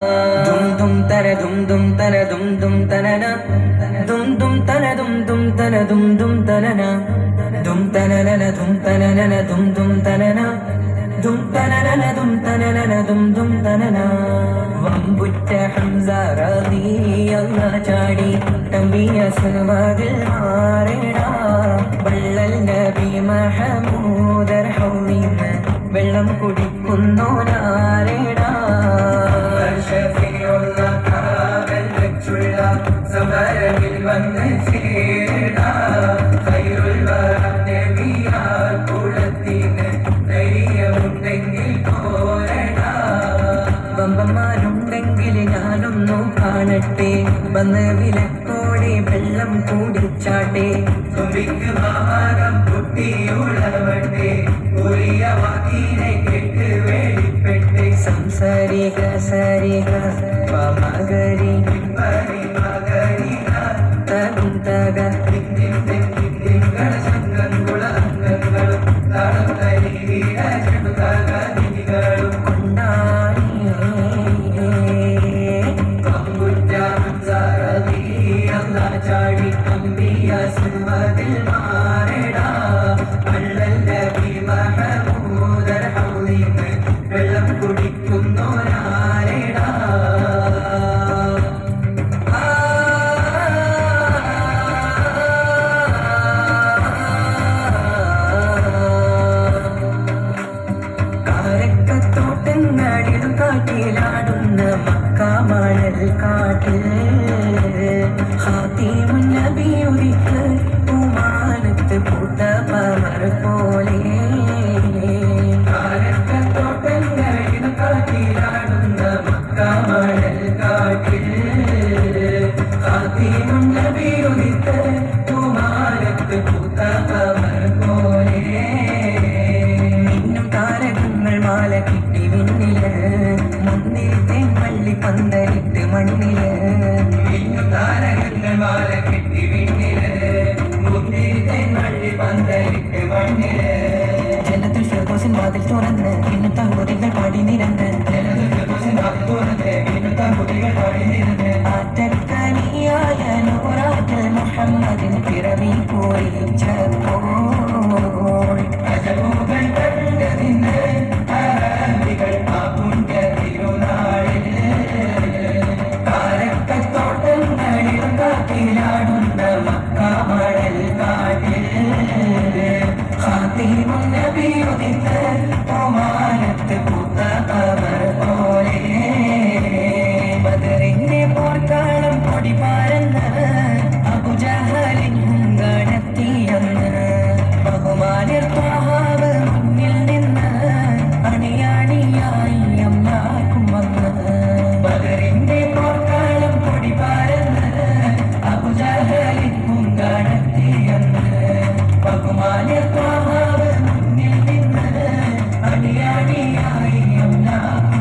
Dum dum tana dum dum tana dum dum tanana dum dum tana dum dum tana dum dum tanana dum tanana dum tanana dum dum tanana dum tanana dum tanana dum dum tanana വമ്പുറ്റ Hamza റളിയല്ലാഹു ചാടി തമ്പിയ സുവാദിൽ മാറേടാ വള്ളൽ നബി മഹമൂദർ ഹൗലിന് വെള്ളം കുടിക്കുന്നോനാരേടാ സമരമിൽ വന്ന് ചേരടാ ഖൈറുൽ വറ നബിയാർ കുലത്തിന് ധൈര്യമുണ്ടെങ്കിൽ പോരടാ വമ്പന്മാരുണ്ടെങ്കിൽ ഞാനൊന്നു കാണട്ടെ വന്ന് വിലക്കോടെ വെള്ളം കൂടിച്ചാട്ടെ തുമ്പിക്ക് മാനം കുട്ടിയുള്ളവട്ടെ ഉറിയ വാക്കിനെ കേട്ട് വേളിപ്പെട്ട് സംസാരിക സരിക മകരി മകരി തകും തക സംഘങ്ങളുള്ള അംഗങ്ങളും താളം തരികിട ചെടുതകളും കൊണ്ടാടി ചാടി അമ്പിയ സുവദിൽ മാറടാ വള്ളൽ നബി മഹമൂദർ ഹൗലിന് വെള്ളം കുടിക്കുന്നോരാരടാ കാരക്കത്തോട്ടങ്ങളിൽ കാട്ടിലാടുന്ന മക്കാമണൽ കാട്ടിൽ ഖാതിമുൻ നബി ഉദിക്ക് പൂമാനത്ത് പൂത്ത പമർ പോലെ കാരക്കത്തോട്ടങ്ങളിൽ കാട്ടിലാടുന്ന മക്കാമണൽ കാട്ടിൽ ഖാതിമുൻ നബി ഉദിക്ക് പൂമാനത്ത് പൂത്ത പമർ പോലെ മിന്നും താരകങ്ങൾ മാല കിട്ടി വിണ്ണില് മുന്നിൽ തെമ്മള്ളി പന്തലിട്ട് മണ്ണില് മിന്നും താരകങ്ങൾ മാല കിട്ടി വിണ്ണില് മുന്നിൽ തെമ്മള്ളി പന്തലിട്ട് മണ്ണില് ജലത്തിൽ ഫിർദൗസിൻ വാതിൽ തുറന്ന് ഇന്നത്തെ ഹൂറികൾ പാടി നിരന്ന് ജലത്തിൽ ഫിർദൗസിൻ വാതിൽ തുറന്ന് ഇന്നത്തെ ഹൂറികൾ പാടി നിരന്ന് ആറ്റക്കനിയായ നൂറാറ്റൽ മുഹമ്മദിൻ പിറവി കുറിച്ചപ്പോൾ അജബുകൾ കണ്ടതിന് അറബികൾ ആകുണ്ട തിരുനാളിൽ കാരക്കത്തോട്ടങ്ങളിൽ കാട്ടിലാടുന്ന മക്കാമണൽ കാട്ടിൽ ഖാതിമുൻ നബി ഉദിത്ത് പൂമാനത്ത് പൂത്ത ഖമർ പോലെ ബദറിന്റെ പോർക്കാളം പൊടി പാരന്ന് അബൂജഹലിൻ ഹുങ്കാണെത്തിയെന്ന് ബഹുമാനർ ത്വഹാവ് മുന്നിൽ നിന്ന് അണിയണിയായി അമ്മാക്കും വന്ന് ബദറിന്റെ പോർക്കാളം പൊടി പാരന്ന് അബൂജഹലിൻ ഹുങ്കാണെത്തിയെന്ന് ബഹുമാനർ ത്വഹാവ് മുന്നിൽ നിന്ന് അണിയണിയായി അമ്മാക്കും